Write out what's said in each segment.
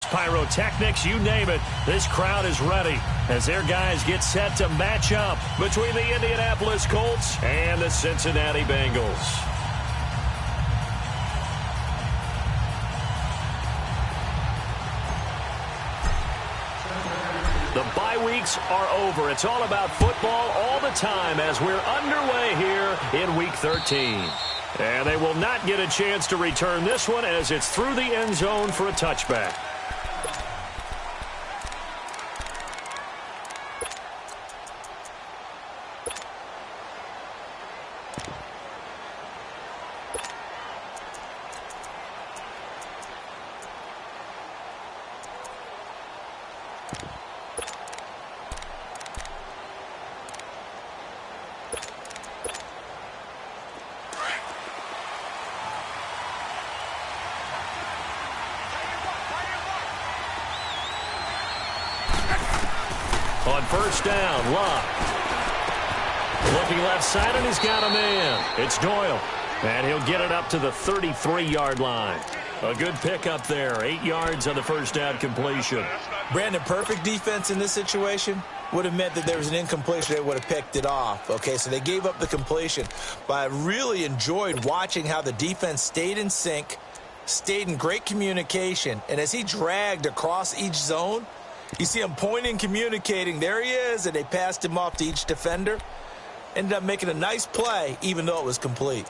pyrotechnics, you name it. This crowd is ready as their guys get set to match up between the Indianapolis Colts and the Cincinnati Bengals. The bye weeks are over. It's all about football all the time as we're underway here in Week 13. And they will not get a chance to return this one as it's through the end zone for a touchback. On first down, Locke. Looking left side, and he's got a man. It's Doyle. And he'll get it up to the 33-yard line. A good pickup there. 8 yards on the first down completion. Brandon, perfect defense in this situation would have meant that there was an incompletion. They would have picked it off. Okay, so they gave up the completion. But I really enjoyed watching how the defense stayed in sync, stayed in great communication. And as he dragged across each zone, you see him pointing, communicating. There he is, and they passed him off to each defender. Ended up making a nice play, even though it was complete.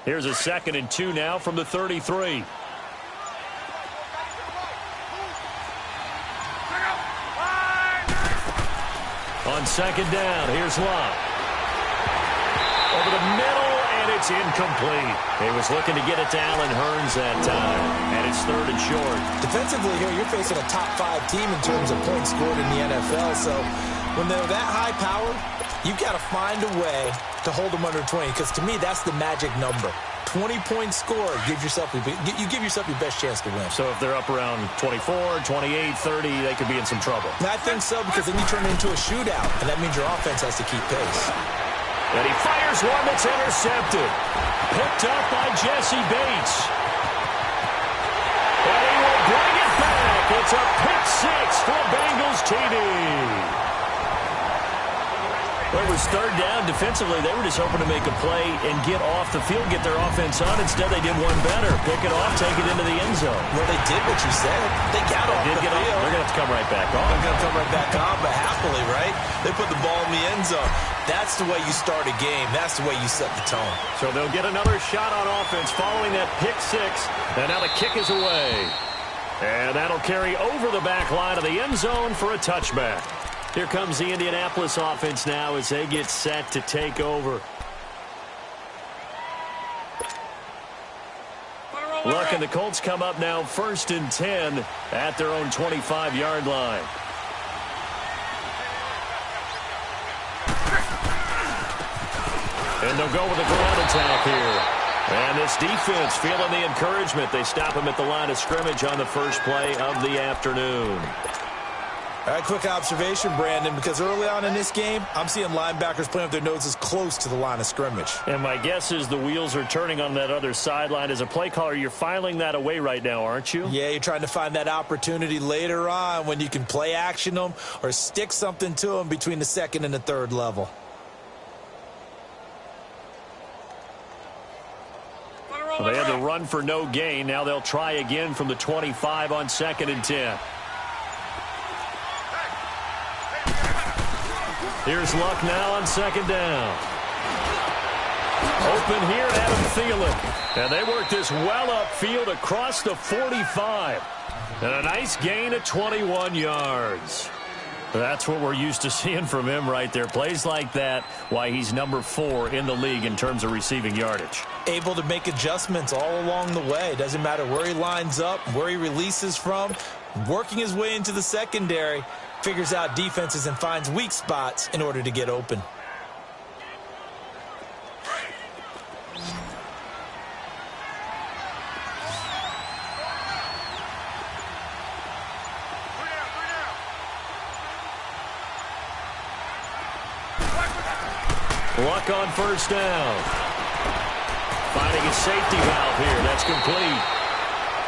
Here's a 2nd and 2 now from the 33. On second down, here's Locke. Over the middle, and it's incomplete. He was looking to get it to Allen Hurns that time, and it's 3rd and short. Defensively here, you're facing a top-5 team in terms of points scored in the NFL, so when they're that high-powered, you've got to find a way to hold them under 20, because to me, that's the magic number. 20 points scored, you give yourself your best chance to win. So if they're up around 24, 28, 30, they could be in some trouble. I think so, because then you turn it into a shootout, and that means your offense has to keep pace. And he fires one that's intercepted. Picked up by Jesse Bates. And he will bring it back. It's a pick six for a Bengals TD. Well, it was 3rd down. Defensively, they were just hoping to make a play and get off the field, get their offense on. Instead, they did one better. Pick it off, take it into the end zone. Well, they did what you said. They got off the field. They're going to have to come right back on. They're going to come right back on, but happily, right? They put the ball in the end zone. That's the way you start a game. That's the way you set the tone. So they'll get another shot on offense following that pick six. And now the kick is away. And that'll carry over the back line of the end zone for a touchback. Here comes the Indianapolis offense now as they get set to take over. Look, and the Colts come up now 1st and 10 at their own 25-yard line. And they'll go with a ground attack here. And this defense feeling the encouragement. They stop him at the line of scrimmage on the first play of the afternoon. All right, quick observation, Brandon, because early on in this game, I'm seeing linebackers playing with their noses close to the line of scrimmage. And my guess is the wheels are turning on that other sideline. As a play caller, you're filing that away right now, aren't you? Yeah, you're trying to find that opportunity later on when you can play action them or stick something to them between the 2nd and the 3rd level. Well, they had to run for no gain. Now they'll try again from the 25 on 2nd and 10. Here's Luck now on 2nd down. Open here, Adam Thielen. And they work this well upfield across the 45. And a nice gain of 21 yards. That's what we're used to seeing from him right there. Plays like that, why he's number 4 in the league in terms of receiving yardage. Able to make adjustments all along the way. Doesn't matter where he lines up, where he releases from. Working his way into the secondary. Figures out defenses and finds weak spots in order to get open. Luck on first down. Finding a safety valve here. That's complete.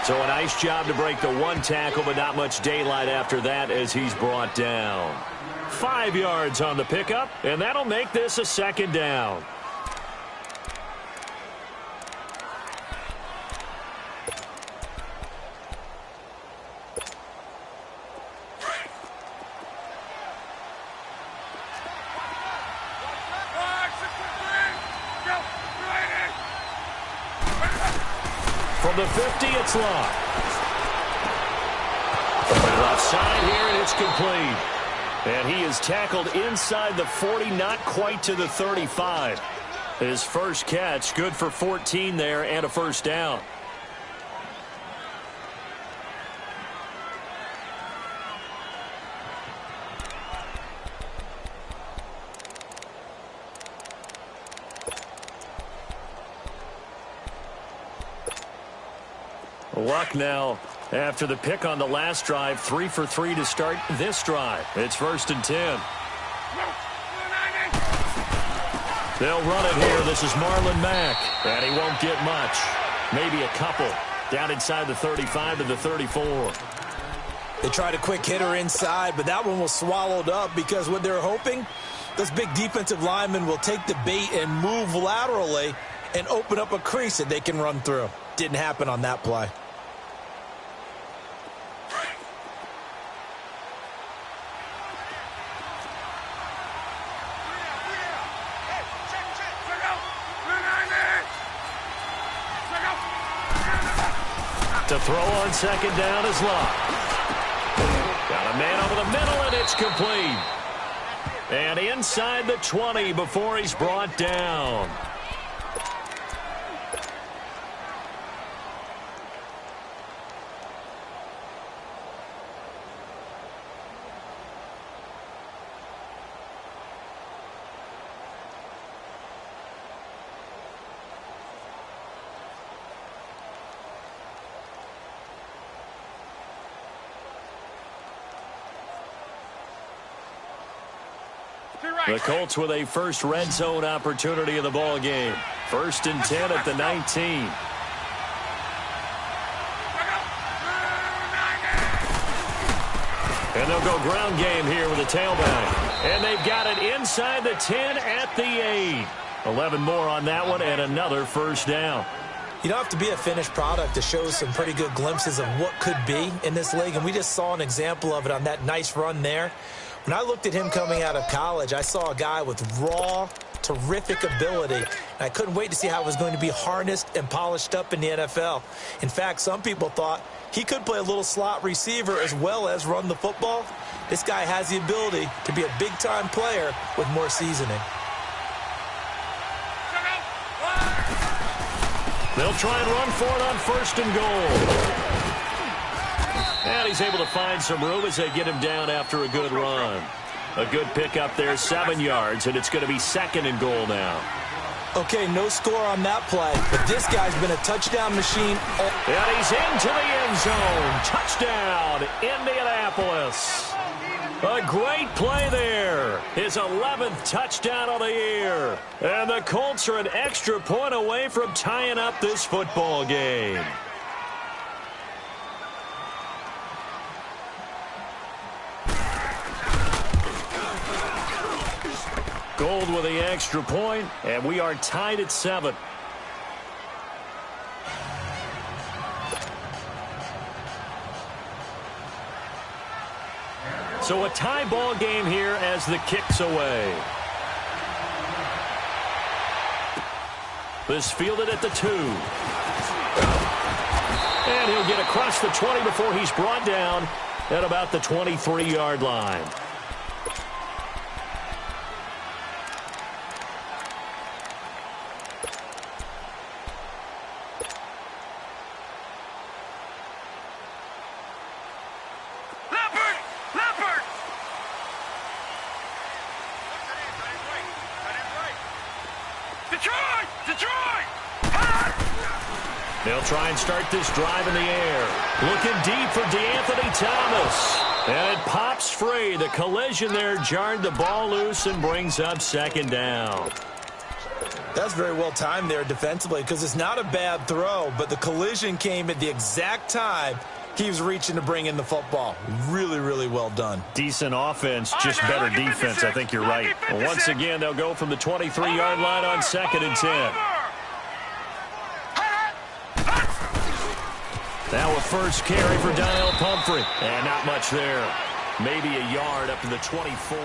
So a nice job to break the one tackle, but not much daylight after that as he's brought down. 5 yards on the pickup, and that'll make this a second down. From the 50, it's locked. Left side here, and it's complete. And he is tackled inside the 40, not quite to the 35. His first catch, good for 14 there and a first down. Luck now after the pick on the last drive. 3 for 3 to start this drive. It's 1st and 10. They'll run it here. This is Marlon Mack. And he won't get much. Maybe a couple. Down inside the 35 to the 34. They tried a quick hitter inside, but that one was swallowed up because what they're hoping, those big defensive linemen will take the bait and move laterally and open up a crease that they can run through. Didn't happen on that play. To throw on second down is Locke. Got a man over the middle, and it's complete. And inside the 20 before he's brought down. The Colts with a first red zone opportunity in the ball game. 1st and 10 at the 19. And they'll go ground game here with a tailback. And they've got it inside the 10 at the 8. 11 more on that one and another first down. You don't have to be a finished product to show some pretty good glimpses of what could be in this league. And we just saw an example of it on that nice run there. When I looked at him coming out of college, I saw a guy with raw, terrific ability. And I couldn't wait to see how it was going to be harnessed and polished up in the NFL. In fact, some people thought he could play a little slot receiver as well as run the football. This guy has the ability to be a big-time player with more seasoning. They'll try and run for it on 1st and goal. And he's able to find some room as they get him down after a good run. A good pickup there, 7 yards, and it's going to be 2nd and goal now. Okay, no score on that play, but this guy's been a touchdown machine. And he's into the end zone. Touchdown, Indianapolis. A great play there. His 11th touchdown of the year. And the Colts are an extra point away from tying up this football game. Gold with the extra point, and we are tied at 7. So a tie ball game here as the kick's away. This fielded at the 2. And he'll get across the 20 before he's brought down at about the 23-yard line. They'll try and start this drive in the air. Looking deep for DeAnthony Thomas. And it pops free. The collision there jarred the ball loose and brings up 2nd down. That's very well timed there defensively because it's not a bad throw, but the collision came at the exact time he was reaching to bring in the football. Really, really well done. Decent offense, just better defense. I think you're right. Well, once again, they'll go from the 23-yard line on 2nd and 10. Now a first carry for Donnell Pumphrey. And not much there. Maybe a yard up to the 24.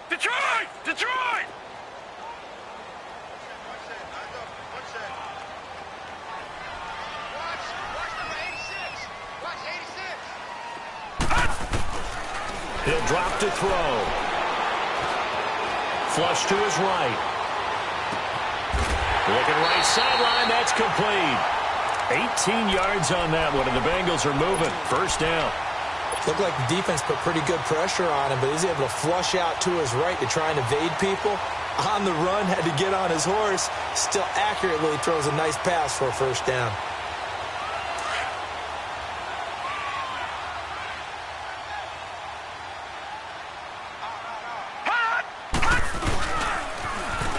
Detroit! Detroit! He'll drop to throw. Flush to his right. Looking right sideline. That's complete. 18 yards on that one, and the Bengals are moving. First down. Looked like the defense put pretty good pressure on him, but he's able to flush out to his right to try and evade people. On the run, had to get on his horse. Still accurately throws a nice pass for a first down.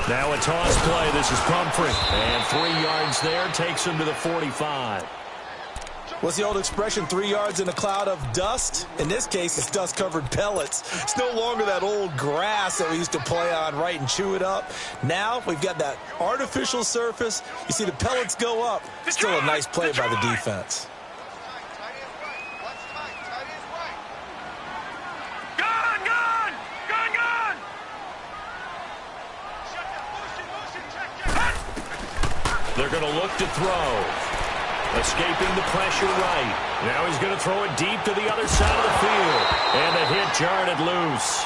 Now a toss play. This is Pumphrey. And 3 yards there. Takes him to the 45. What's the old expression, 3 yards in a cloud of dust? In this case, it's dust-covered pellets. It's no longer that old grass that we used to play on, right, and chew it up. Now we've got that artificial surface. You see the pellets go up. Still a nice play by the defense. They're going to look to throw. Escaping the pressure right. Now he's going to throw it deep to the other side of the field. And the hit jarred loose.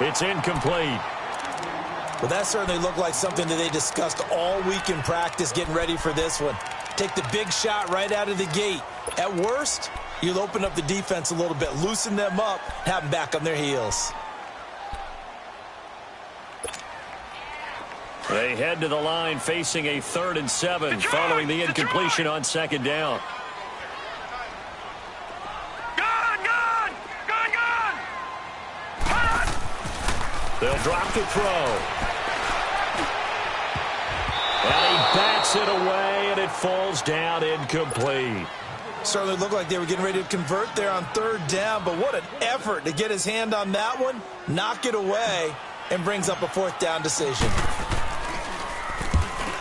It's incomplete. Well, that certainly looked like something that they discussed all week in practice getting ready for this one. Take the big shot right out of the gate. At worst, you'll open up the defense a little bit, loosen them up, have them back on their heels. They head to the line facing a 3rd and 7 following the incompletion on 2nd down. They'll drop to throw. And he bats it away, and it falls down incomplete. Certainly looked like they were getting ready to convert there on 3rd down, but what an effort to get his hand on that one, knock it away, and brings up a 4th down decision.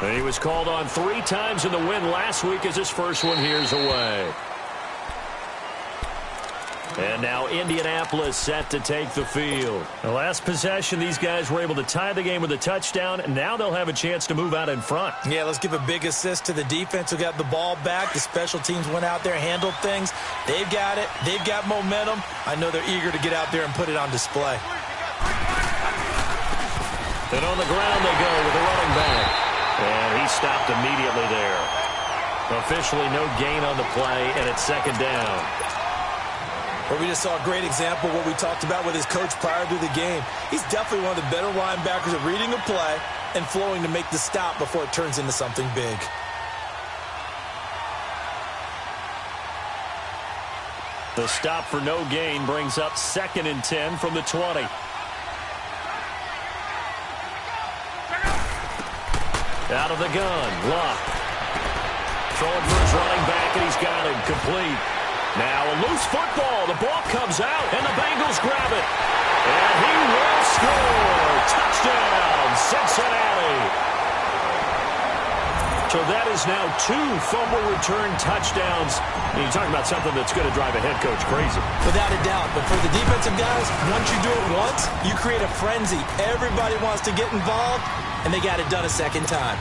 He was called on 3 times in the win last week as his first one here's away. And now Indianapolis set to take the field. The last possession, these guys were able to tie the game with a touchdown, and now they'll have a chance to move out in front. Yeah, let's give a big assist to the defense who got the ball back. The special teams went out there, handled things. They've got it. They've got momentum. I know they're eager to get out there and put it on display. And on the ground they go with the running back. And he stopped immediately there. Officially no gain on the play, and it's 2nd down. Well, we just saw a great example of what we talked about with his coach prior to the game. He's definitely one of the better linebackers at reading a play and flowing to make the stop before it turns into something big. The stop for no gain brings up 2nd and 10 from the 20. Out of the gun, Luck. Throwing for his running back, and he's got him complete. Now a loose football. The ball comes out, and the Bengals grab it. And he will score. Touchdown, Cincinnati. So that is now 2 fumble return touchdowns. And you talk about something that's going to drive a head coach crazy. Without a doubt. But for the defensive guys, once you do it once, you create a frenzy. Everybody wants to get involved, and they got it done a 2nd time.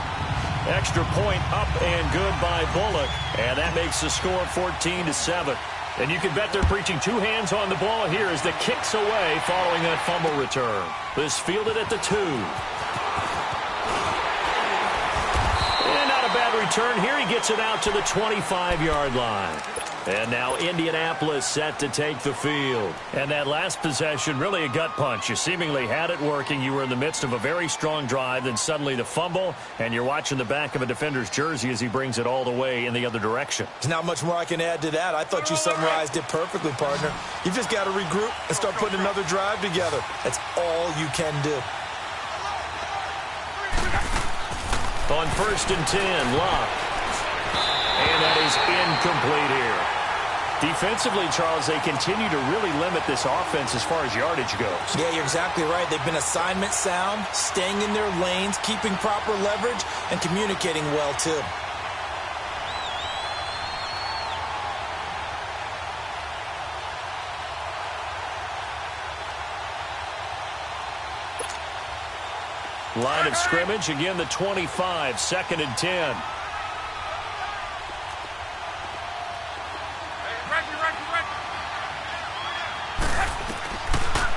Extra point up and good by Bullock. And that makes the score 14-7. And you can bet they're preaching 2 hands on the ball here as the kick's away following that fumble return. This fielded at the 2. And not a bad return here. He gets it out to the 25-yard line. And now Indianapolis set to take the field. And that last possession, really a gut punch. You seemingly had it working. You were in the midst of a very strong drive. Then suddenly the fumble, and you're watching the back of a defender's jersey as he brings it all the way in the other direction. There's not much more I can add to that. I thought you summarized it perfectly, partner. You've just got to regroup and start putting another drive together. That's all you can do. On 1st and 10, Locke. And that is incomplete here. Defensively, Charles, they continue to really limit this offense as far as yardage goes. Yeah, you're exactly right. They've been assignment sound, staying in their lanes, keeping proper leverage, and communicating well, too. Line of scrimmage, again the 25, 2nd and 10.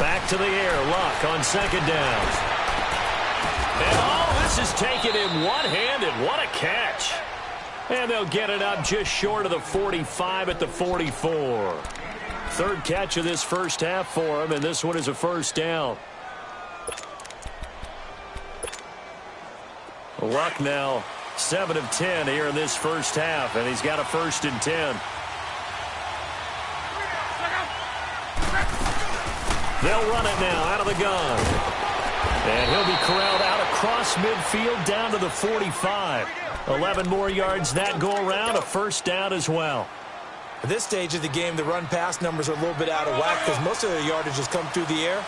Back to the air, Luck on 2nd down. And oh, this is taken in one-handed. What a catch. And they'll get it up just short of the 45 at the 44. 3rd catch of this first half for him, and this one is a 1st down. Luck now 7 of 10 here in this first half, and he's got a 1st and 10. They'll run it now out of the gun. And he'll be corralled out across midfield down to the 45. 11 more yards that go around, a 1st down as well. At this stage of the game, the run-pass numbers are a little bit out of whack because most of their yardage has come through the air.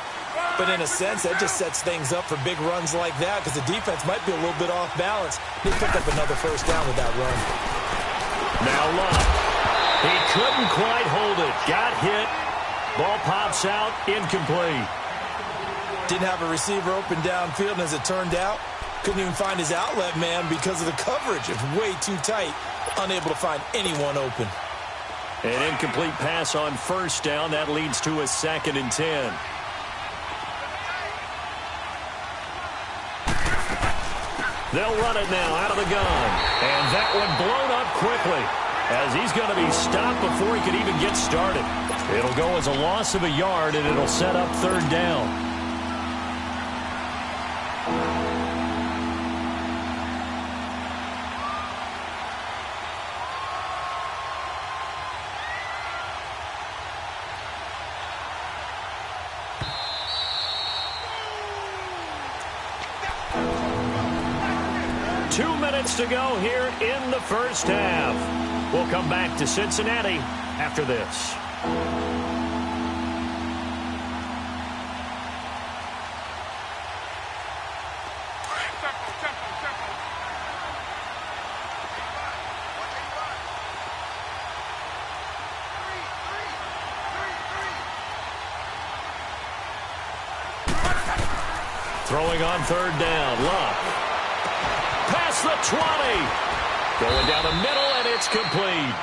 But in a sense, that just sets things up for big runs like that because the defense might be a little bit off balance. They pick up another 1st down with that run. Now Luck. He couldn't quite hold it. Got hit. Ball pops out. Incomplete. Didn't have a receiver open downfield, and as it turned out, couldn't even find his outlet man because of the coverage. It's way too tight. Unable to find anyone open. An incomplete pass on 1st down. That leads to a 2nd and 10. They'll run it now out of the gun. And that one blown up quickly as he's going to be stopped before he could even get started. It'll go as a loss of a yard, and it'll set up 3rd down. To go here in the first half. We'll come back to Cincinnati after this. Throwing on 3rd down, Luck. Past the 20. Going down the middle, and it's complete.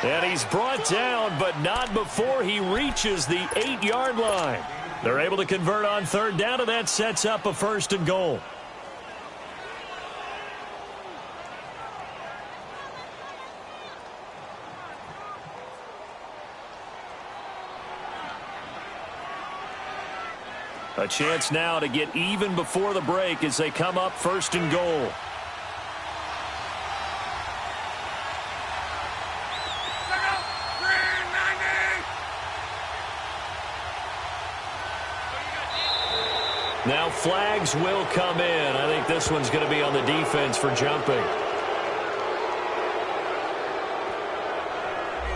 And he's brought down, but not before he reaches the 8-yard line. They're able to convert on 3rd down, and that sets up a 1st and goal. A chance now to get even before the break as they come up 1st and goal. Now flags will come in. I think this one's going to be on the defense for jumping.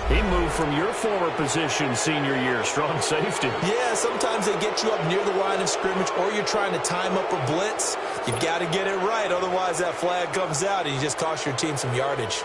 He moved from your former position senior year, strong safety. Yeah, sometimes they get you up near the line of scrimmage, or you're trying to time up a blitz. You've got to get it right, otherwise that flag comes out and you just cost your team some yardage.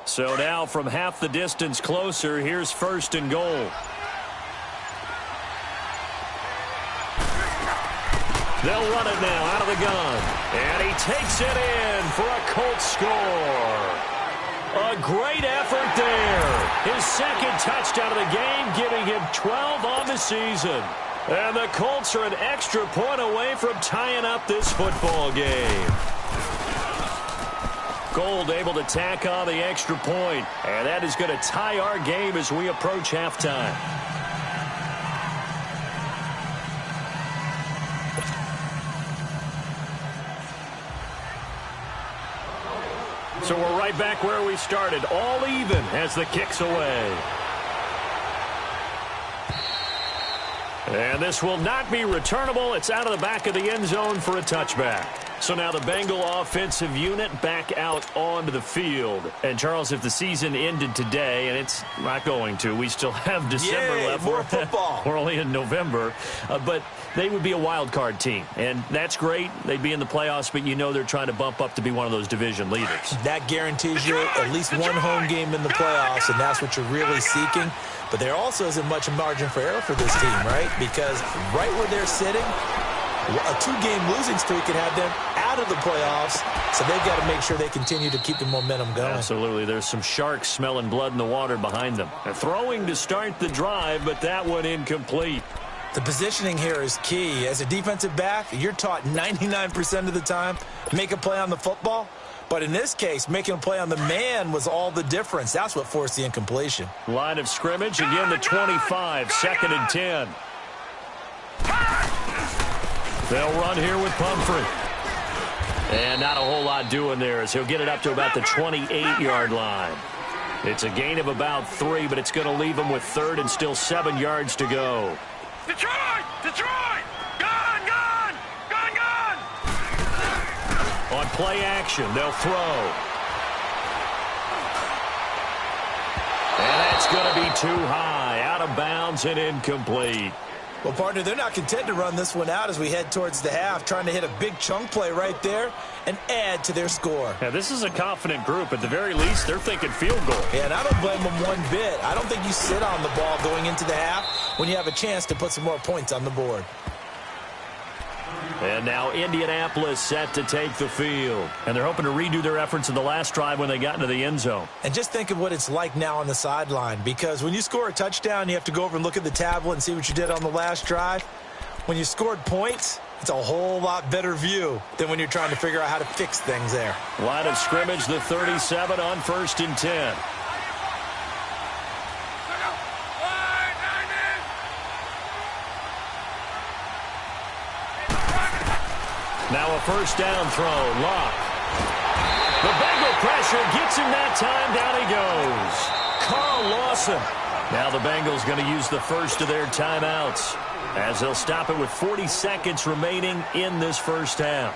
So now from half the distance closer, here's 1st and goal. They'll run it now out of the gun. And he takes it in for a Colts score. A great effort there. His second touchdown of the game, giving him 12 on the season. And the Colts are an extra point away from tying up this football game. Gold able to tack on the extra point. And that is going to tie our game as we approach halftime. So we're right back where we started. All even as the kick's away. And this will not be returnable. It's out of the back of the end zone for a touchback. So now the Bengal offensive unit back out onto the field. And, Charles, if the season ended today, and it's not going to, we still have December left. More football. We're only in November. But they would be a wild card team. And that's great. They'd be in the playoffs, but you know they're trying to bump up to be one of those division leaders. That guarantees you at least one home game in the playoffs, and that's what you're really seeking. But there also isn't much margin for error for this team, right? Because right where they're sitting, a two-game losing streak could have them out of the playoffs, so they've got to make sure they continue to keep the momentum going. Absolutely. There's some sharks smelling blood in the water behind them. They're throwing to start the drive, but that one incomplete. The positioning here is key. As a defensive back, you're taught 99% of the time, make a play on the football. But in this case, making a play on the man was all the difference. That's what forced the incompletion. Line of scrimmage, again the 25, 2nd and 10. They'll run here with Pumphrey. And not a whole lot doing there as he'll get it up to about the 28-yard line. It's a gain of about 3, but it's going to leave him with 3rd and still 7 yards to go. Detroit! Detroit! Gone! Gone! Gone! Gone! On play action, they'll throw. And that's going to be too high, out of bounds and incomplete. Well, partner, they're not content to run this one out as we head towards the half, trying to hit a big chunk play right there and add to their score. Yeah, this is a confident group. At the very least, they're thinking field goal. Yeah, and I don't blame them one bit. I don't think you sit on the ball going into the half when you have a chance to put some more points on the board. And now Indianapolis set to take the field. And they're hoping to redo their efforts in the last drive when they got into the end zone. And just think of what it's like now on the sideline. Because when you score a touchdown, you have to go over and look at the tablet and see what you did on the last drive. When you scored points, it's a whole lot better view than when you're trying to figure out how to fix things there. Line of scrimmage, the 37 on 1st and 10. Now a first down throw, Locke. The Bengal pressure gets him that time, down he goes. Carl Lawson. Now the Bengals going to use the first of their timeouts as they'll stop it with 40 seconds remaining in this first half.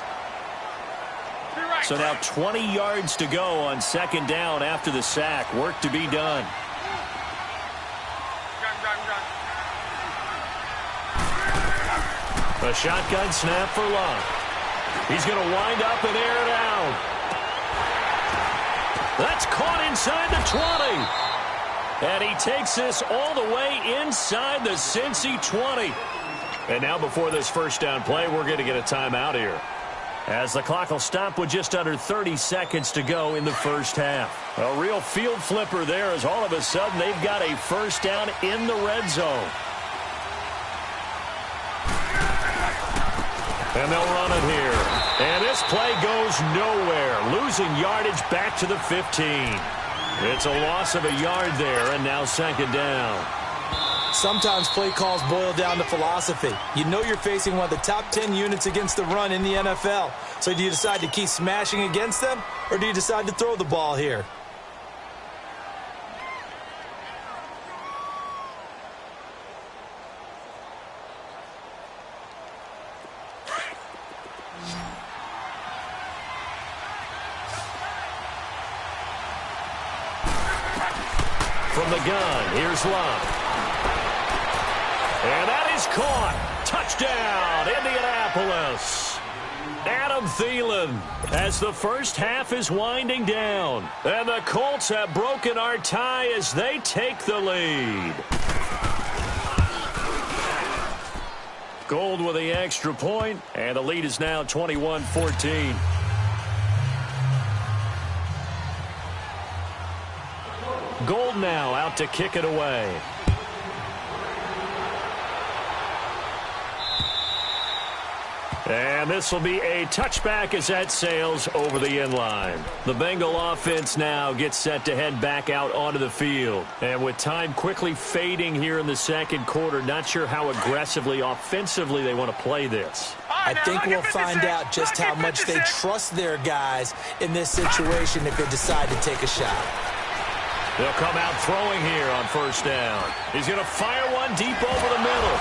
So now 20 yards to go on 2nd down after the sack. Work to be done. A shotgun snap for Locke. He's going to wind up and air it out. That's caught inside the 20. And he takes this all the way inside the Cincy 20. And now before this first down play, we're going to get a timeout here, as the clock will stop with just under 30 seconds to go in the first half. A real field flipper there, as all of a sudden they've got a first down in the red zone. And they'll run it here. And this play goes nowhere. Losing yardage back to the 15. It's a loss of a yard there, and now 2nd down. Sometimes play calls boil down to philosophy. You know you're facing one of the top 10 units against the run in the NFL. So do you decide to keep smashing against them, or do you decide to throw the ball here? From the gun, here's Locke. And that is caught. Touchdown, Indianapolis. Adam Thielen, as the first half is winding down. And the Colts have broken our tie as they take the lead. Gold with the extra point, and the lead is now 21-14. Gold now out to kick it away. And this will be a touchback as that sails over the inline. The Bengal offense now gets set to head back out onto the field. And with time quickly fading here in the second quarter, not sure how aggressively, offensively they want to play this. I think we'll find out just how much they trust their guys in this situation if they decide to take a shot. They'll come out throwing here on first down. He's going to fire one deep over the middle.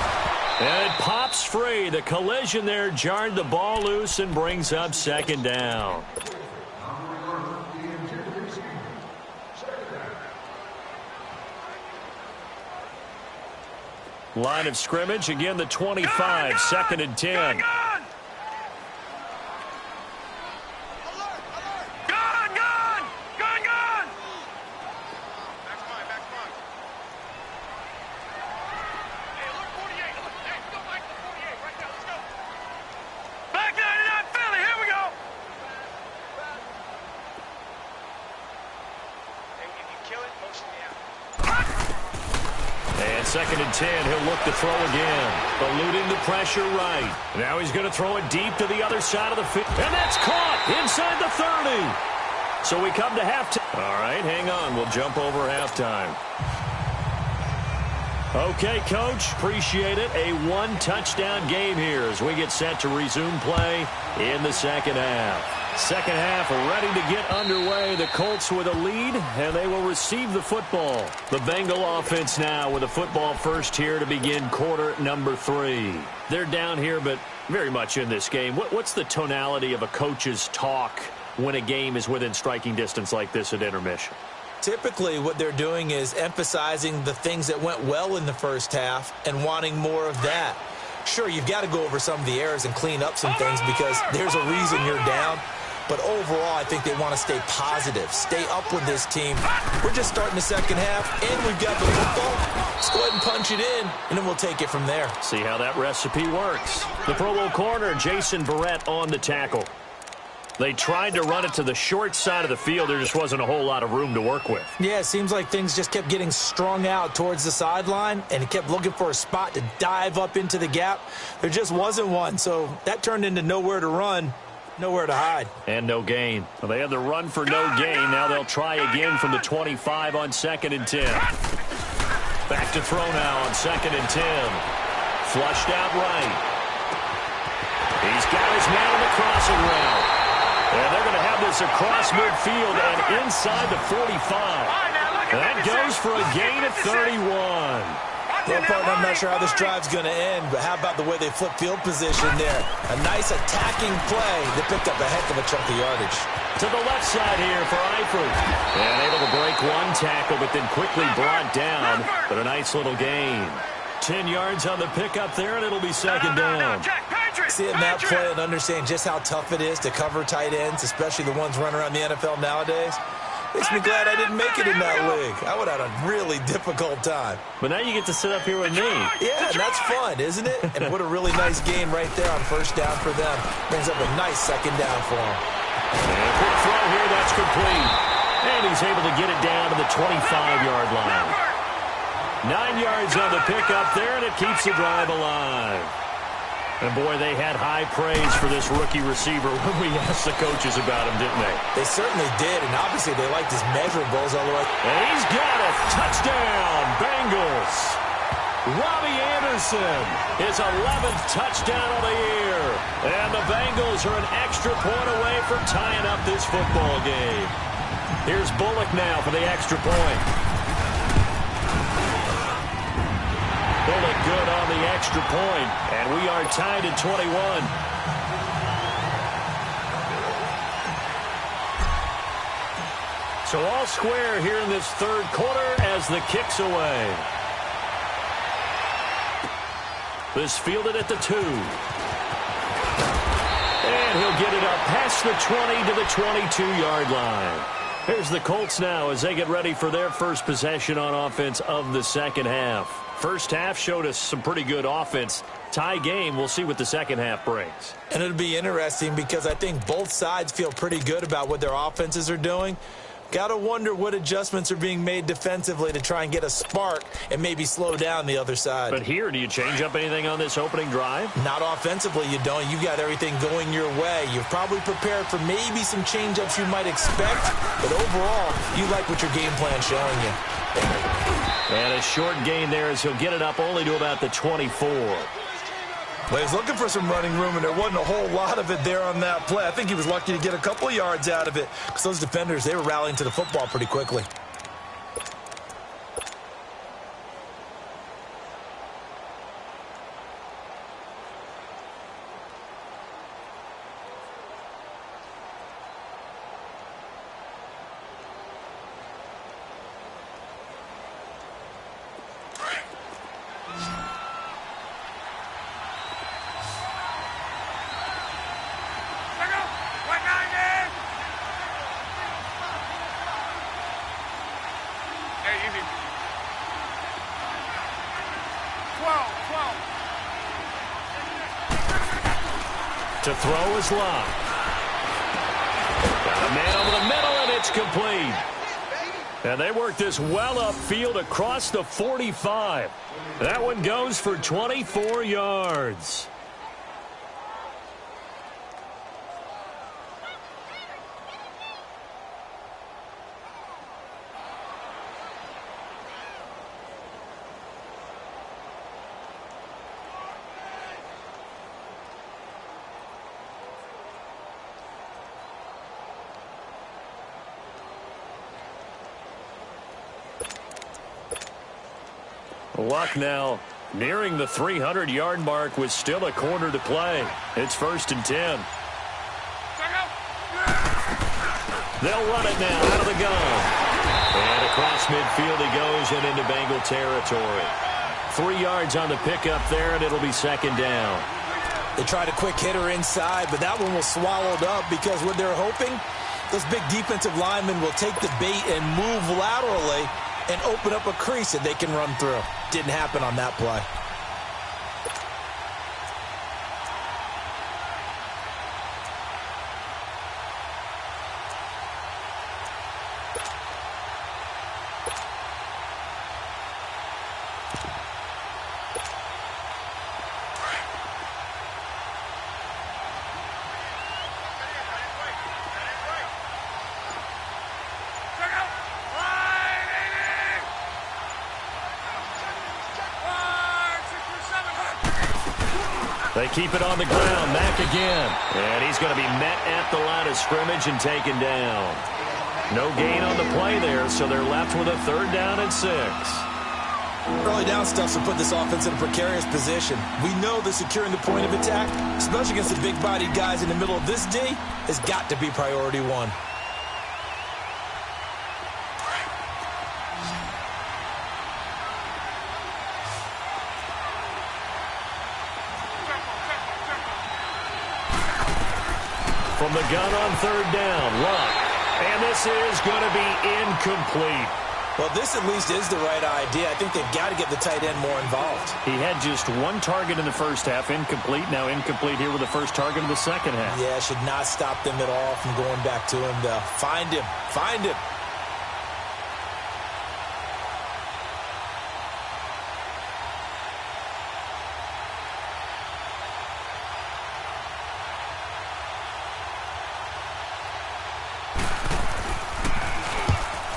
And it pops free. The collision there jarred the ball loose and brings up second down. Line of scrimmage, again the 25, second and 10. Second and 10, he'll look to throw again. Eluding the pressure right. Now he's going to throw it deep to the other side of the field. And that's caught inside the 30. So we come to halftime. All right, hang on. We'll jump over halftime. Okay, Coach, appreciate it. A one-touchdown game here as we get set to resume play in the second half. Second half ready to get underway. The Colts with a lead, and they will receive the football. The Bengal offense now with a football first here to begin quarter number 3. They're down here, but very much in this game. What's the tonality of a coach's talk when a game is within striking distance like this at intermission? Typically, what they're doing is emphasizing the things that went well in the first half and wanting more of that. Sure, you've got to go over some of the errors and clean up some things because there's a reason you're down. But overall, I think they want to stay positive, stay up with this team. We're just starting the second half, and we've got the football. Let's go ahead and punch it in, and then we'll take it from there. See how that recipe works. The Pro Bowl corner, Jason Barrett, on the tackle. They tried to run it to the short side of the field. There just wasn't a whole lot of room to work with. Yeah, it seems like things just kept getting strung out towards the sideline, and he kept looking for a spot to dive up into the gap. There just wasn't one, so that turned into nowhere to run. Nowhere to hide. And no gain. Well, they had the run for no gain. Now they'll try again from the 25 on second and 10. Back to throw now on second and 10. Flushed out right. He's got his man on the crossing route. And they're going to have this across midfield and inside the 45. That goes for a gain of 31. Well, partner, I'm not sure how this drive's going to end, but how about the way they flip field position there? A nice attacking play that picked up a heck of a chunk of yardage. To the left side here for Eifert. And able to break one tackle, but then quickly brought down. But a nice little gain. 10 yards on the pickup there, and it'll be second down. Seeing that play and understanding just how tough it is to cover tight ends, especially the ones running around the NFL nowadays, makes me glad I didn't make it in that league. I would have had a really difficult time. But now you get to sit up here with me. Yeah, and that's fun, isn't it? And what a really nice game right there on first down for them. Brings up a nice second down for them. And a quick throw here, that's complete. And he's able to get it down to the 25-yard line. 9 yards on the pickup there, and it keeps the drive alive. And, boy, they had high praise for this rookie receiver when we asked the coaches about him, didn't they? They certainly did, and obviously they liked his measurables all the way. And he's got it. Touchdown, Bengals. Robbie Anderson, his 11th touchdown of the year. And the Bengals are an extra point away from tying up this football game. Here's Bullock now for the extra point. Bullock good on the extra point, and we are tied at 21. So all square here in this third quarter as the kick's away. This fielded at the 2. And he'll get it up past the 20 to the 22-yard line. Here's the Colts now as they get ready for their first possession on offense of the second half. First half showed us some pretty good offense. Tie game, we'll see what the second half brings. And it'll be interesting because I think both sides feel pretty good about what their offenses are doing. Got to wonder what adjustments are being made defensively to try and get a spark and maybe slow down the other side. But here, do you change up anything on this opening drive? Not offensively, you don't. You got everything going your way. You've probably prepared for maybe some change-ups you might expect, but overall, you like what your game plan's showing you. And a short gain there as he'll get it up only to about the 24. Well, he was looking for some running room, and there wasn't a whole lot of it there on that play. I think he was lucky to get a couple of yards out of it because those defenders, they were rallying to the football pretty quickly. To throw is Locke. Got a man over the middle, and it's complete. And they work this well upfield across the 45. That one goes for 24 yards. Luck now nearing the 300-yard mark with still a quarter to play. It's 1st and 10. They'll run it now out of the gun. And across midfield he goes and into Bengal territory. 3 yards on the pickup there, and it'll be 2nd down. They tried a quick hitter inside, but that one was swallowed up because what they're hoping, those big defensive linemen will take the bait and move laterally and open up a crease that they can run through. Didn't happen on that play. They keep it on the ground. Mack again. And he's going to be met at the line of scrimmage and taken down. No gain on the play there, so they're left with a 3rd down and 6. Early down stuff will put this offense in a precarious position. We know that securing the point of attack, especially against the big-bodied guys in the middle of this D, has got to be priority 1. From the gun on 3rd down, Luck. And this is going to be incomplete. Well, this at least is the right idea. I think they've got to get the tight end more involved. He had just 1 target in the first half, incomplete. Now incomplete here with the first target of the second half. Yeah, should not stop them at all from going back to him to find him. Find him.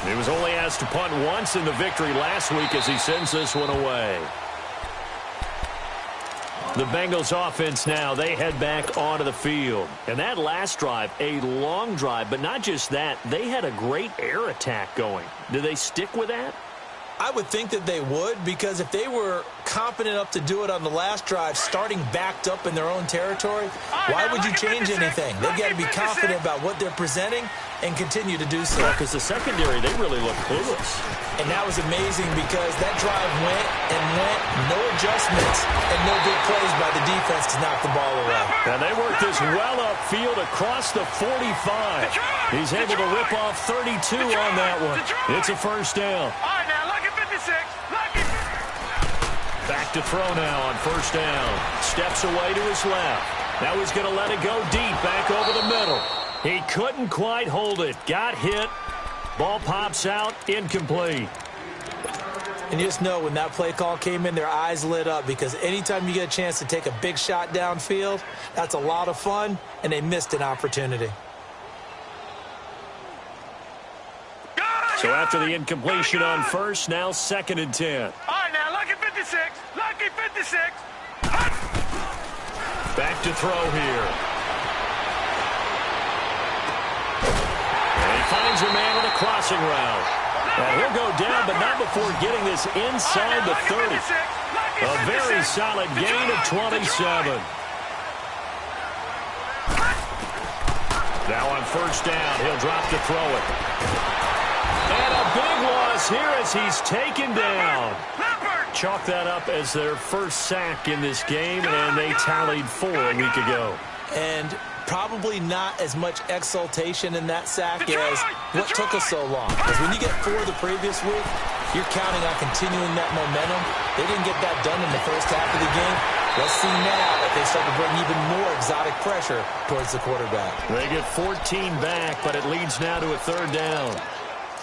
He was only asked to punt once in the victory last week as he sends this one away. The Bengals offense now, they head back onto the field. And that last drive, a long drive, but not just that, they had a great air attack going. Do they stick with that? I would think that they would, because if they were confident enough to do it on the last drive, starting backed up in their own territory, why would you change anything? They've got to be confident about what they're presenting and continue to do so. Because the secondary, they really look clueless. And that was amazing because that drive went and went, no adjustments, and no big plays by the defense to knock the ball away. And they work this well upfield across the 45. He's able to rip off 32 on that one. It's a 1st down. All right, now, lucky 56. Lucky. Back to throw now on 1st down. Steps away to his left. Now he's going to let it go deep back over the middle. He couldn't quite hold it. Got hit. Ball pops out, incomplete. And you just know when that play call came in, their eyes lit up, because anytime you get a chance to take a big shot downfield, that's a lot of fun, and they missed an opportunity. So after the incompletion on first, now 2nd and 10. All right, now, lucky 56. Lucky 56. Back to throw here. And he finds a man with a crossing route. And he'll go down, but not before getting this inside the 30. A very solid gain of 27. Now on first down, he'll drop to throw it. And a big loss here as he's taken down. Chalk that up as their first sack in this game, and they tallied 4 a week ago. And probably not as much exultation in that sack as what took us so long. Because when you get 4 the previous week, you're counting on continuing that momentum. They didn't get that done in the first half of the game. Let's see now if they start to bring even more exotic pressure towards the quarterback. They get 14 back, but it leads now to a 3rd down.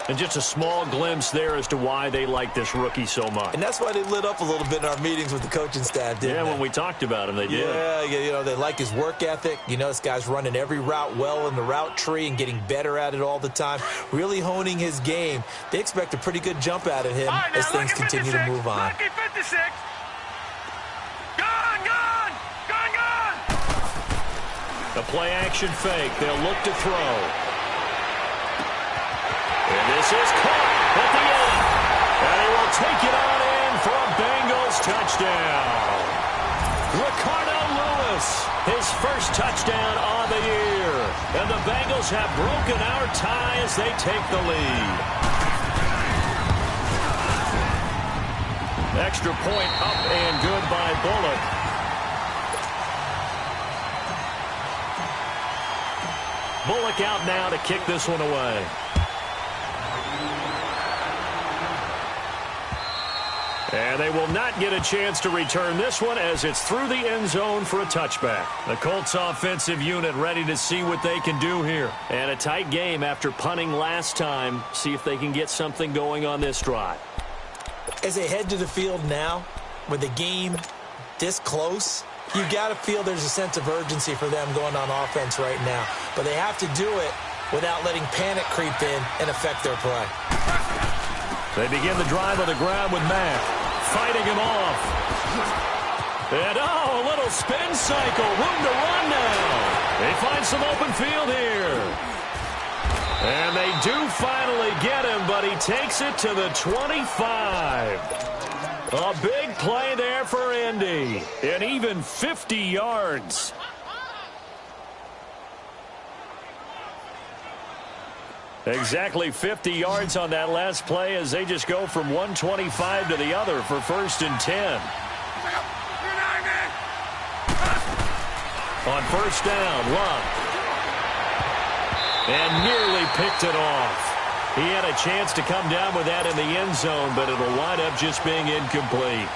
And just a small glimpse there as to why they like this rookie so much. And that's why they lit up a little bit in our meetings with the coaching staff, didn't they? When we talked about him, they did. Yeah, you know, they like his work ethic. You know, this guy's running every route well in the route tree and getting better at it all the time, really honing his game. They expect a pretty good jump out of him Right, as things continue to move on. Lucky 56. Gone, gone, gone, gone. A play action fake. They'll look to throw. And this is caught at the end. And he will take it on in for a Bengals touchdown. Ricardo Lewis, his first touchdown on the year. And the Bengals have broken our tie as they take the lead. Extra point up and good by Bullock. Bullock out now to kick this one away. And they will not get a chance to return this one as it's through the end zone for a touchback. The Colts offensive unit ready to see what they can do here. And a tight game after punting last time. See if they can get something going on this drive. As they head to the field now, with the game this close, you got to feel there's a sense of urgency for them going on offense right now. But they have to do it without letting panic creep in and affect their play. They begin the drive on the ground with Mack, fighting him off. And, a little spin cycle. Room to run now. They find some open field here. And they do finally get him, but he takes it to the 25. A big play there for Indy. And even 50 yards. Exactly 50 yards on that last play as they just go from 125 to the other for 1st and 10. On first down, Luck. And nearly picked it off. He had a chance to come down with that in the end zone, but it'll wind up just being incomplete.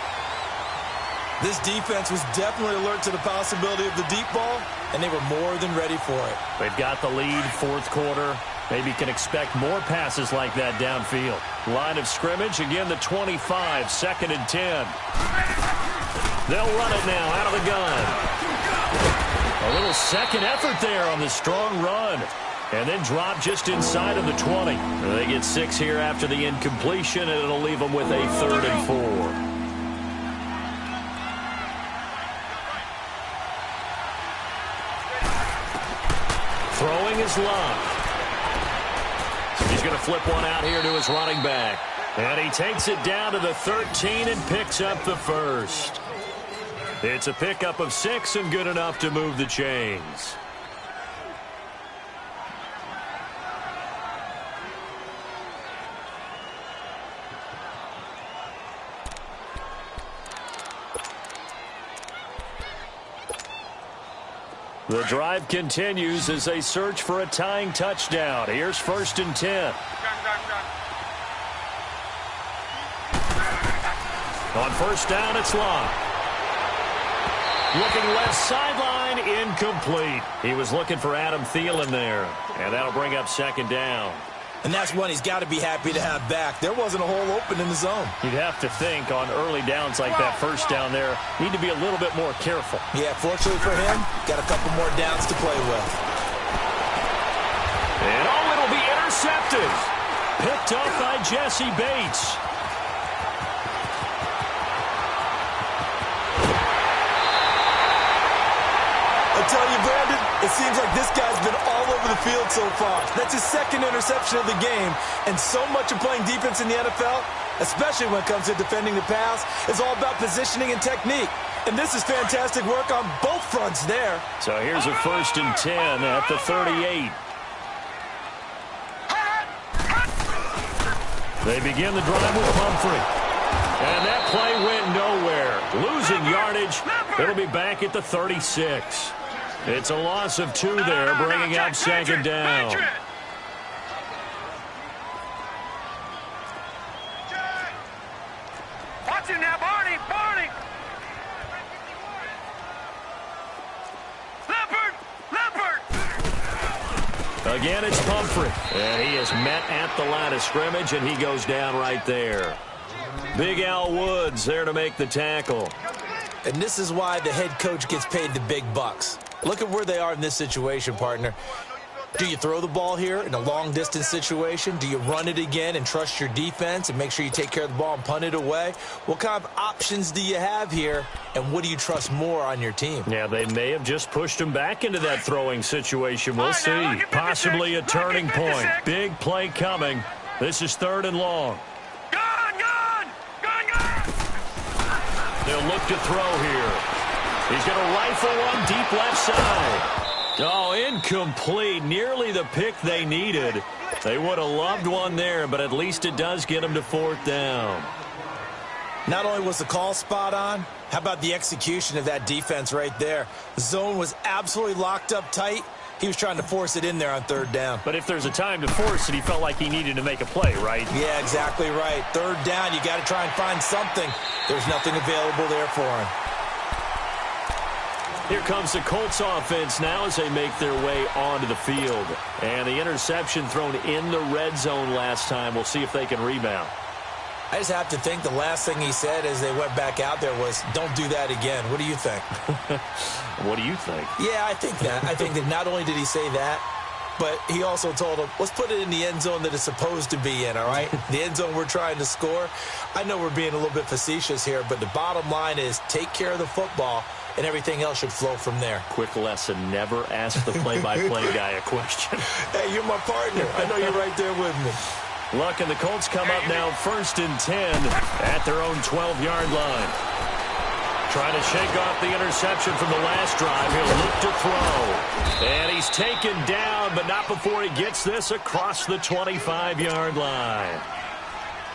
This defense was definitely alert to the possibility of the deep ball, and they were more than ready for it. They've got the lead, 4th quarter. Maybe can expect more passes like that downfield. Line of scrimmage, again the 25, 2nd and 10. They'll run it now out of the gun. A little second effort there on the strong run. And then drop just inside of the 20. They get 6 here after the incompletion, and it'll leave them with a 3rd and 4. Throwing his Luck. He's going to flip one out here to his running back. And he takes it down to the 13 and picks up the 1st. It's a pickup of 6 and good enough to move the chains. The drive continues as they search for a tying touchdown. Here's 1st and 10. On first down, it's Luck. Looking left sideline, incomplete. He was looking for Adam Thielen there, and that'll bring up 2nd down. And that's one he's got to be happy to have back. There wasn't a hole open in the zone. You'd have to think on early downs like that first down there, need to be a little bit more careful. Yeah, fortunately for him, got a couple more downs to play with. And it'll be intercepted. Picked up by Jesse Bates. I tell you, Brandon, it seems like this guy's been all over the field so far. That's his second interception of the game, and so much of playing defense in the NFL, especially when it comes to defending the pass, is all about positioning and technique. And this is fantastic work on both fronts there. So here's a 1st and 10 at the 38. They begin the drive with Pumphrey. And that play went nowhere. Losing yardage. It'll be back at the 36. It's a loss of 2 there, bringing up 2nd down. Watch it now, Barney! Barney! Leopard! Again, it's Pumphrey. And he is met at the line of scrimmage, and he goes down right there. Big Al Woods there to make the tackle. And this is why the head coach gets paid the big bucks. Look at where they are in this situation, partner. Do you throw the ball here in a long-distance situation? Do you run it again and trust your defense and make sure you take care of the ball and punt it away? What kind of options do you have here, and what do you trust more on your team? Yeah, they may have just pushed him back into that throwing situation. We'll see. Possibly a turning point. Big play coming. This is 3rd and long. They'll look to throw here. He's going to rifle one deep left side. Oh, incomplete. Nearly the pick they needed. They would have loved one there, but at least it does get them to 4th down. Not only was the call spot on, how about the execution of that defense right there? The zone was absolutely locked up tight. He was trying to force it in there on 3rd down. But if there's a time to force it, he felt like he needed to make a play, right? Yeah, exactly right. 3rd down, you got to try and find something. There's nothing available there for him. Here comes the Colts offense now as they make their way onto the field. And the interception thrown in the red zone last time. We'll see if they can rebound. I just have to think the last thing he said as they went back out there was, don't do that again. What do you think? What do you think? Yeah, I think that. I think that not only did he say that, but he also told him, let's put it in the end zone that it's supposed to be in, all right? The end zone we're trying to score. I know we're being a little bit facetious here, but the bottom line is take care of the football, and everything else should flow from there. Quick lesson, never ask the play-by-play guy a question. Hey, you're my partner. I know you're right there with me. Look, and the Colts come up now 1st and 10 at their own 12-yard line. Trying to shake off the interception from the last drive. He'll look to throw. And he's taken down, but not before he gets this across the 25-yard line.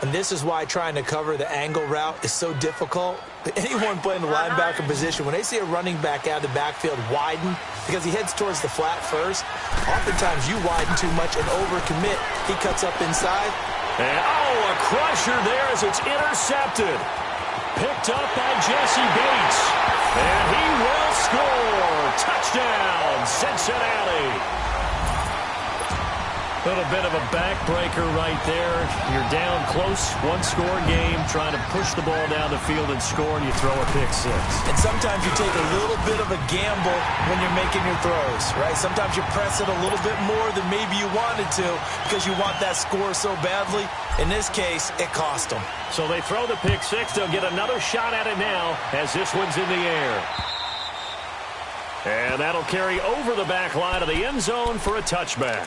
And this is why trying to cover the angle route is so difficult. Anyone playing the linebacker position, when they see a running back out of the backfield widen, because he heads towards the flat first, oftentimes you widen too much and overcommit. He cuts up inside. And, a crusher there as it's intercepted. Picked up by Jesse Bates. And he will score. Touchdown, Cincinnati. A little bit of a backbreaker right there. You're down close, one-score game, trying to push the ball down the field and score, and you throw a pick six. And sometimes you take a little bit of a gamble when you're making your throws, right? Sometimes you press it a little bit more than maybe you wanted to because you want that score so badly. In this case, it cost them. So they throw the pick six. They'll get another shot at it now as this one's in the air. And that'll carry over the back line of the end zone for a touchback.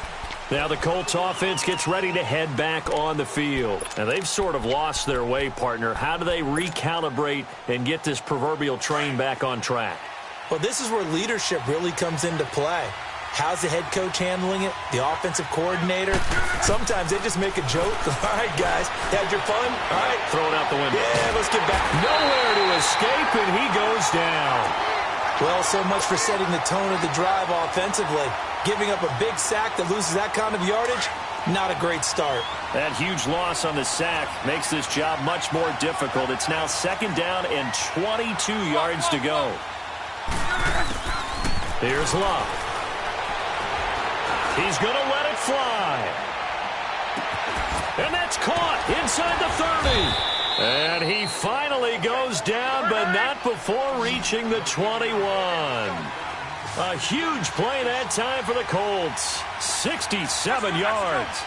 Now the Colts offense gets ready to head back on the field. And they've sort of lost their way, partner. How do they recalibrate and get this proverbial train back on track? Well, this is where leadership really comes into play. How's the head coach handling it? The offensive coordinator? Sometimes they just make a joke. All right, guys, had your fun? All right. Throw it out the window. Yeah, let's get back. Nowhere to escape, and he goes down. Well, so much for setting the tone of the drive offensively. Giving up a big sack that loses that kind of yardage, not a great start. That huge loss on the sack makes this job much more difficult. It's now 2nd down and 22 yards to go. Here's Love. He's going to let it fly. caught inside the 30. And he finally goes down, but not before reaching the 21. A huge play that time for the Colts. 67 yards.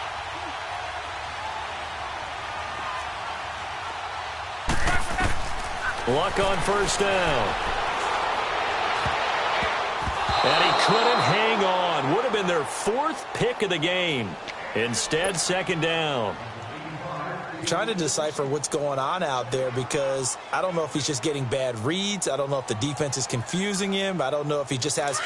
Luck on first down. And he couldn't hang on. Would have been their 4th pick of the game. Instead, second down. I'm trying to decipher what's going on out there because I don't know if he's just getting bad reads. I don't know if the defense is confusing him. I don't know if he just has,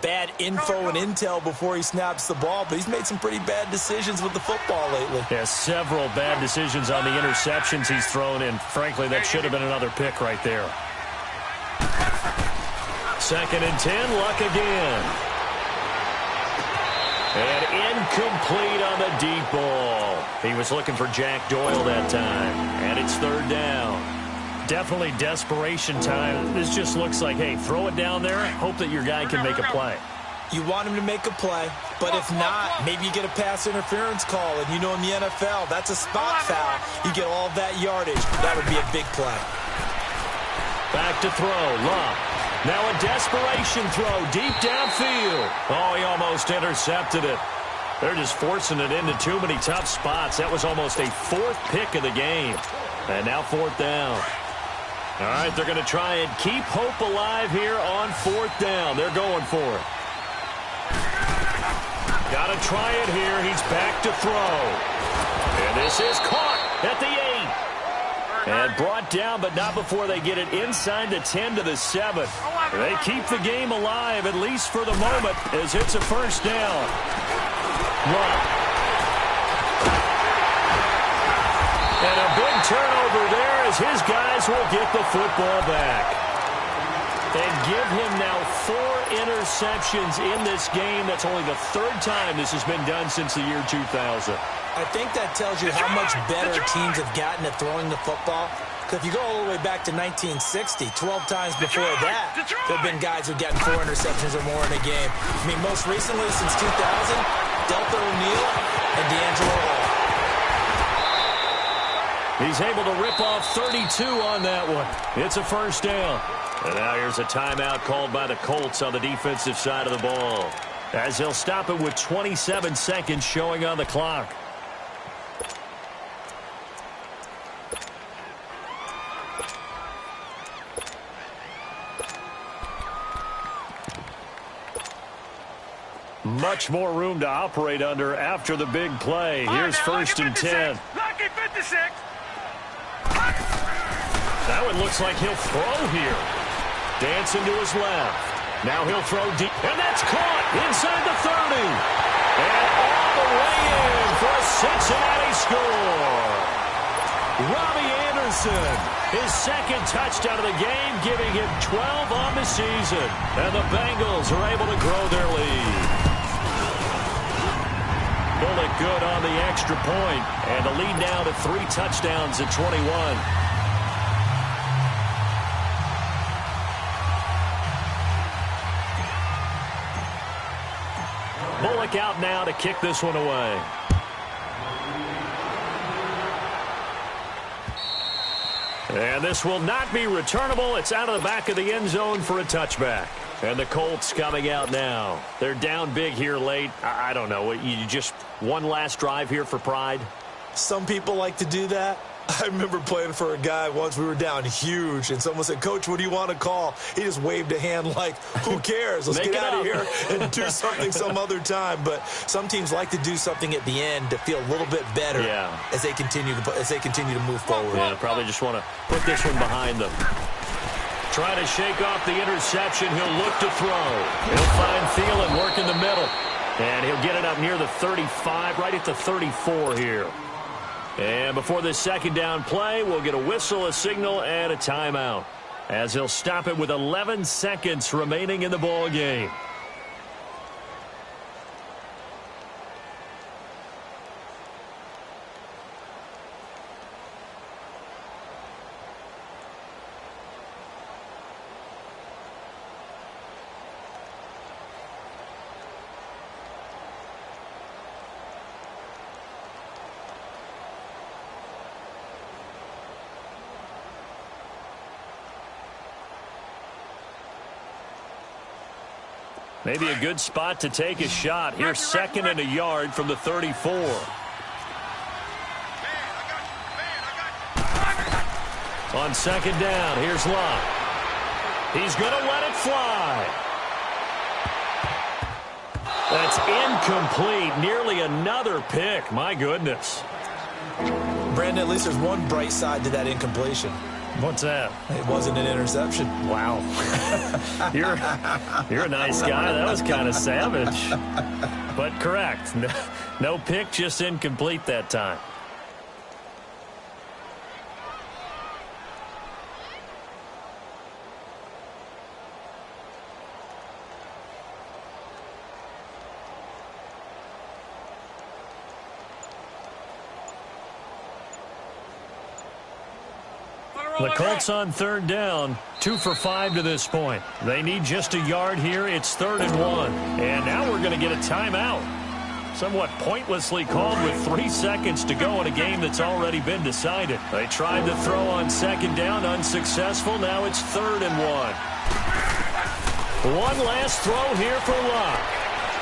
bad info and intel before he snaps the ball. But he's made some pretty bad decisions with the football lately. Yeah, several bad decisions on the interceptions he's thrown, and frankly, that should have been another pick right there. 2nd and 10, Luck again. And incomplete on the deep ball. He was looking for Jack Doyle that time. And it's 3rd down. Definitely desperation time. This just looks like, hey, throw it down there. Hope that your guy can make a play. You want him to make a play, but if not, maybe you get a pass interference call. And in the NFL, that's a spot foul. You get all that yardage. That would be a big play. Back to throw. Luck. Now a desperation throw deep downfield. Oh, he almost intercepted it. They're just forcing it into too many tough spots. That was almost a 4th pick of the game. And now 4th down. All right, they're going to try and keep hope alive here on 4th down. They're going for it. Got to try it here. He's back to throw. And this is caught at the 8. And brought down, but not before they get it inside the 10 to the 7. They keep the game alive, at least for the moment, as it's a first down. Luck. And a big turnover there as his guys will get the football back. And give him now 4 interceptions in this game. That's only the 3rd time this has been done since the year 2000. I think that tells you how much better teams have gotten at throwing the football. Because if you go all the way back to 1960, 12 times before that, there have been guys who've gotten 4 interceptions or more in a game. I mean, most recently, since 2000, Delta O'Neal and D'Angelo Hall. He's able to rip off 32 on that one. It's a first down. And now here's a timeout called by the Colts on the defensive side of the ball, as they'll stop it with 27 seconds showing on the clock. Much more room to operate under after the big play. Here's 1st and 10. Lucky 56. That one looks like he'll throw here. Dancing to his left. Now he'll throw deep. And that's caught inside the 30. And all the way in for a Cincinnati score. Robbie Anderson, his 2nd touchdown of the game, giving him 12 on the season. And the Bengals are able to grow their lead. Bullock good on the extra point, and the lead now to 3 touchdowns at 21. Bullock out now to kick this one away. And this will not be returnable. It's out of the back of the end zone for a touchback. And the Colts coming out now. They're down big here late. I don't know. You just one last drive here for pride? Some people like to do that. I remember playing for a guy once. We were down huge, and someone said, "Coach, what do you want to call?" He just waved a hand like, who cares? Let's get out of here and do something some other time. But some teams like to do something at the end to feel a little bit better as they continue to move forward. Yeah, probably just want to put this one behind them. Trying to shake off the interception. He'll look to throw. He'll find Thielen, work in the middle. And he'll get it up near the 35, right at the 34 here. And before this second down play, we'll get a whistle, a signal, and a timeout, as he'll stop it with 11 seconds remaining in the ball game. Maybe a good spot to take a shot. Here's 2nd and a yard from the 34. On 2nd down, here's Locke. He's going to let it fly. That's incomplete. Nearly another pick. My goodness. Brandon, at least there's one bright side to that incompletion. What's that? It wasn't an interception. Wow. You're a nice guy. That was kind of savage. But correct. No pick, just incomplete that time. The Colts on 3rd down, 2 for 5 to this point. They need just a yard here. It's 3rd and 1. And now we're going to get a timeout. Somewhat pointlessly called with 3 seconds to go in a game that's already been decided. They tried to throw on 2nd down, unsuccessful. Now it's 3rd and 1. One last throw here for Locke.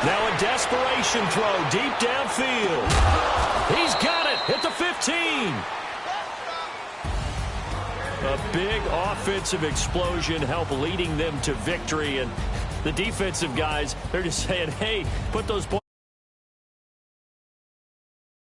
Now a desperation throw deep downfield. He's got it at the 15. A big offensive explosion helped leading them to victory. And the defensive guys, they're just saying, hey, put those points.